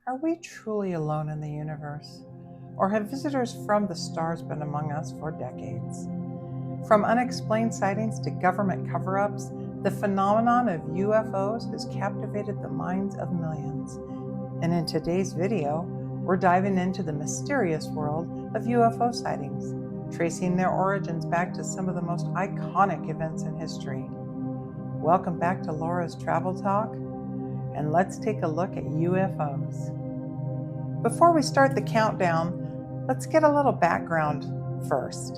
Are we truly alone in the universe? Or have visitors from the stars been among us for decades? From unexplained sightings to government cover-ups, the phenomenon of UFOs has captivated the minds of millions. And in today's video, we're diving into the mysterious world of UFO sightings, tracing their origins back to some of the most iconic events in history. Welcome back to Laura's Travel Talk, and let's take a look at UFOs. Before we start the countdown, let's get a little background first.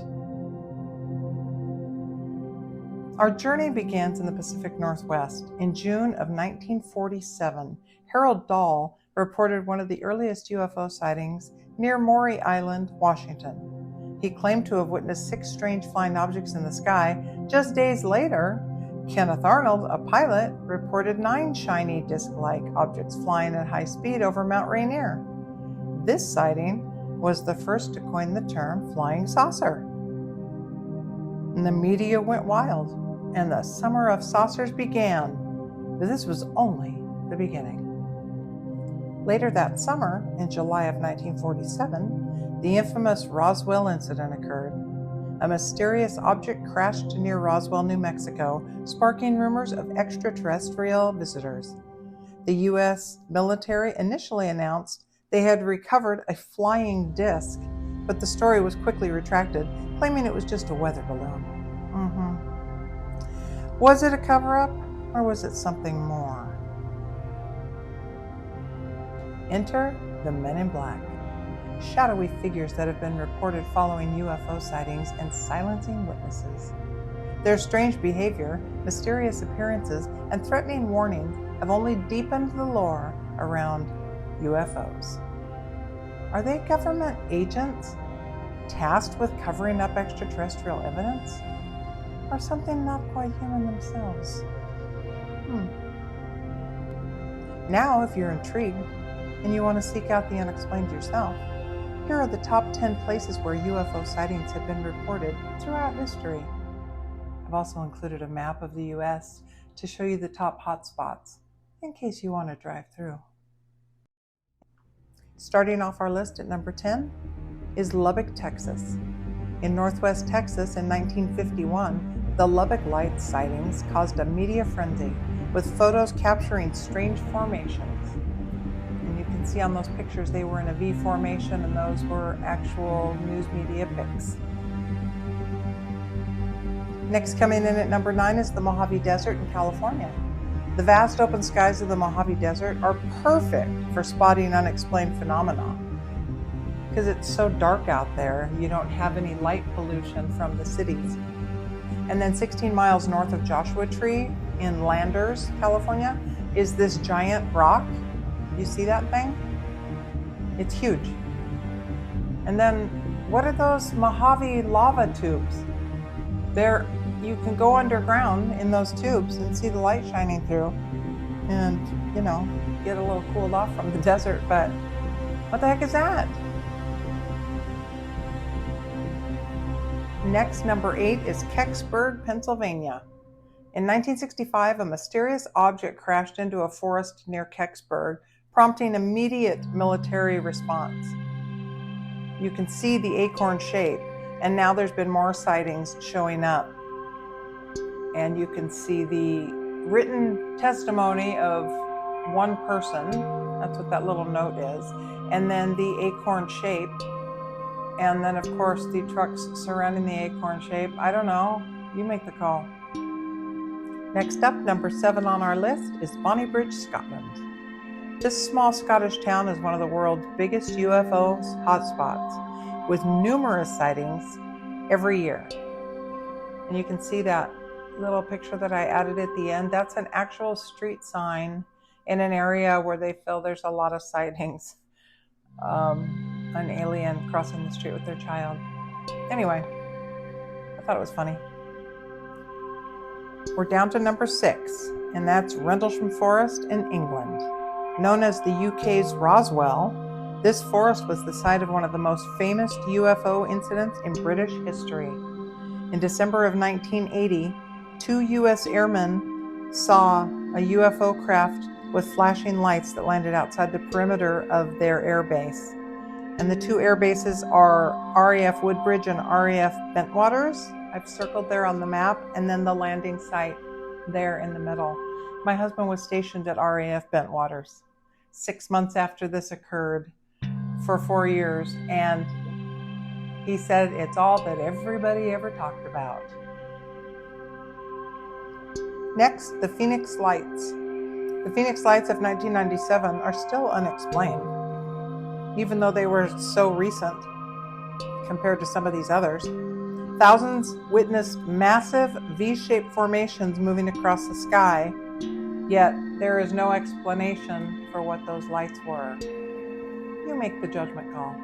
Our journey begins in the Pacific Northwest. In June of 1947, Harold Dahl reported one of the earliest UFO sightings near Maury Island, Washington. He claimed to have witnessed 6 strange flying objects in the sky. Just days later, Kenneth Arnold, a pilot, reported 9 shiny disc-like objects flying at high speed over Mount Rainier. This sighting was the first to coin the term flying saucer. And the media went wild, and the summer of saucers began. But this was only the beginning. Later that summer, in July of 1947, the infamous Roswell incident occurred. A mysterious object crashed near Roswell, New Mexico, sparking rumors of extraterrestrial visitors. The U.S. military initially announced they had recovered a flying disc, but the story was quickly retracted, claiming it was just a weather balloon. Was it a cover-up, or was it something more? Enter the Men in Black, shadowy figures that have been reported following UFO sightings and silencing witnesses. Their strange behavior, mysterious appearances, and threatening warnings have only deepened the lore around UFOs. Are they government agents tasked with covering up extraterrestrial evidence? Or something not quite human themselves? Now, if you're intrigued and you want to seek out the unexplained yourself, here are the top 10 places where UFO sightings have been reported throughout history. I've also included a map of the U.S. to show you the top hotspots, in case you want to drive through. Starting off our list at number 10 is Lubbock, Texas. In northwest Texas in 1951, the Lubbock Light sightings caused a media frenzy, with photos capturing strange formations. And you can see on those pictures they were in a V formation, and those were actual news media pics. Next, coming in at number 9 is the Mojave Desert in California. The vast open skies of the Mojave Desert are perfect for spotting unexplained phenomena. Because it's so dark out there, you don't have any light pollution from the cities. And then 16 miles north of Joshua Tree in Landers, California, is this giant rock. You see that thing? It's huge. And then what are those Mojave lava tubes? You can go underground in those tubes and see the light shining through and, get a little cooled off from the desert, but what the heck is that? Next, number 8 is Kecksburg, Pennsylvania. In 1965, a mysterious object crashed into a forest near Kecksburg, prompting immediate military response. You can see the acorn shape, and now there's been more sightings showing up. And you can see the written testimony of one person, that's what that little note is, and then the acorn shape. And then, of course, the trucks surrounding the acorn shape. I don't know. You make the call. Next up, number 7 on our list is Bonnybride, Scotland. This small Scottish town is one of the world's biggest UFO hotspots, with numerous sightings every year. And you can see that little picture that I added at the end. That's an actual street sign in an area where they feel there's a lot of sightings. An alien crossing the street with their child. Anyway, I thought it was funny. We're down to number 6, and that's Rendlesham Forest in England. Known as the UK's Roswell, this forest was the site of one of the most famous UFO incidents in British history. In December of 1980, 2 U.S. airmen saw a UFO craft with flashing lights that landed outside the perimeter of their air base. And the two air bases are RAF Woodbridge and RAF Bentwaters. I've circled there on the map, and then the landing site there in the middle. My husband was stationed at RAF Bentwaters 6 months after this occurred for 4 years, and he said it's all that everybody ever talked about. Next, the Phoenix Lights. The Phoenix Lights of 1997 are still unexplained, even though they were so recent compared to some of these others. Thousands witnessed massive V-shaped formations moving across the sky, yet there is no explanation for what those lights were. You make the judgment call.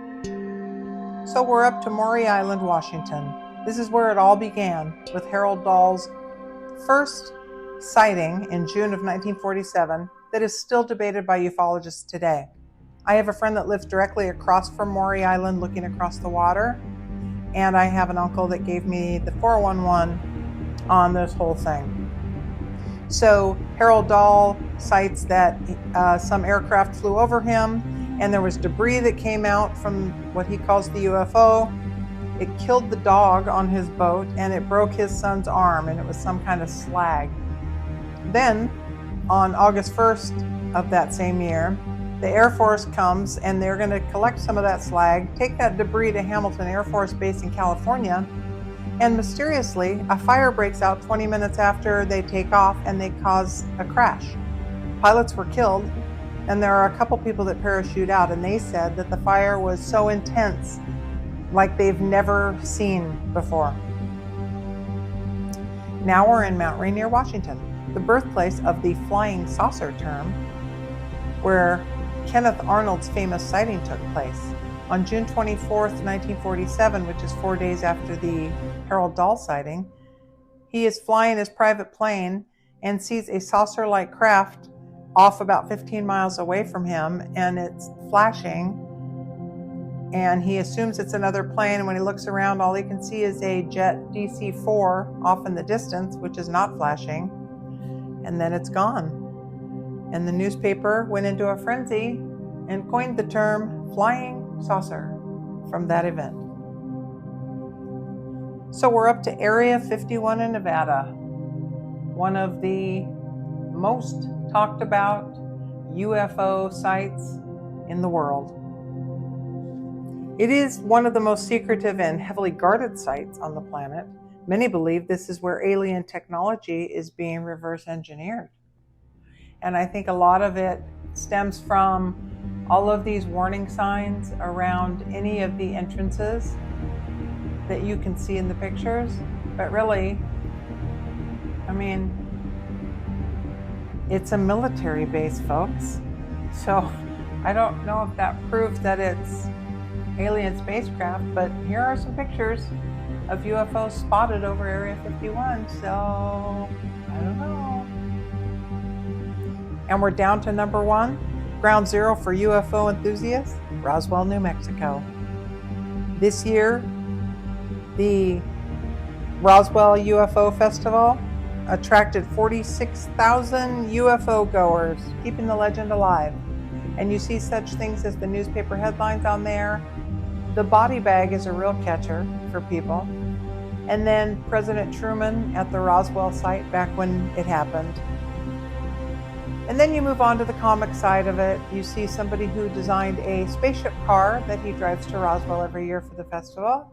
So we're up to Maury Island, Washington. This is where it all began, with Harold Dahl's first sighting in June of 1947 that is still debated by ufologists today. I have a friend that lives directly across from Maury Island looking across the water, and I have an uncle that gave me the 411 on this whole thing. So Harold Dahl cites that some aircraft flew over him, and there was debris that came out from what he calls the UFO. It killed the dog on his boat, and it broke his son's arm, and it was some kind of slag. Then, on August 1st of that same year, the Air Force comes, and they're going to collect some of that slag, take that debris to Hamilton Air Force Base in California, and mysteriously, a fire breaks out 20 minutes after they take off, and they cause a crash. Pilots were killed, and there are a couple people that parachute out, and they said that the fire was so intense, like they've never seen before. Now we're in Mount Rainier, Washington, the birthplace of the flying saucer term, where Kenneth Arnold's famous sighting took place. On June 24th, 1947, which is 4 days after the Harold Dahl sighting, he is flying his private plane and sees a saucer-like craft off about 15 miles away from him, and it's flashing, and he assumes it's another plane. When he looks around, all he can see is a jet DC-4 off in the distance, which is not flashing, and then it's gone. And the newspaper went into a frenzy and coined the term flying saucer from that event. So we're up to Area 51 in Nevada, one of the most talked about UFO sites in the world. It is one of the most secretive and heavily guarded sites on the planet. Many believe this is where alien technology is being reverse engineered. And I think a lot of it stems from all of these warning signs around any of the entrances that you can see in the pictures. But really, I mean, it's a military base, folks. So I don't know if that proves that it's alien spacecraft, but here are some pictures of UFOs spotted over Area 51. So I don't know. And we're down to number 1, ground zero for UFO enthusiasts, Roswell, New Mexico. This year, the Roswell UFO Festival attracted 46,000 UFO goers, keeping the legend alive. And you see such things as the newspaper headlines on there. The body bag is a real catcher for people. And then President Truman at the Roswell site back when it happened. And then you move on to the comic side of it. You see somebody who designed a spaceship car that he drives to Roswell every year for the festival.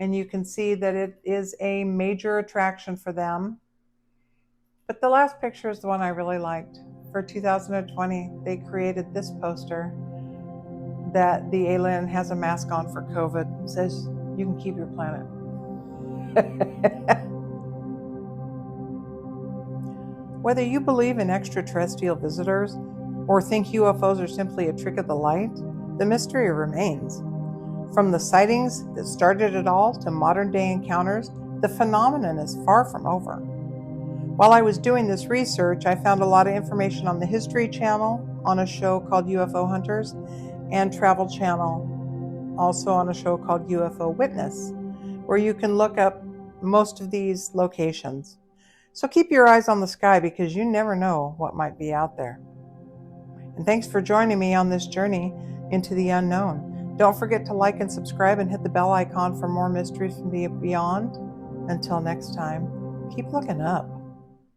And you can see that it is a major attraction for them. But the last picture is the one I really liked. For 2020, they created this poster that the alien has a mask on for COVID. It says, "You can keep your planet." Whether you believe in extraterrestrial visitors or think UFOs are simply a trick of the light, the mystery remains. From the sightings that started it all to modern-day encounters, the phenomenon is far from over. While I was doing this research, I found a lot of information on the History Channel, on a show called UFO Hunters, and Travel Channel, also on a show called UFO Witness, where you can look up most of these locations. So keep your eyes on the sky because you never know what might be out there. And thanks for joining me on this journey into the unknown. Don't forget to like and subscribe and hit the bell icon for more mysteries from the beyond. Until next time, keep looking up.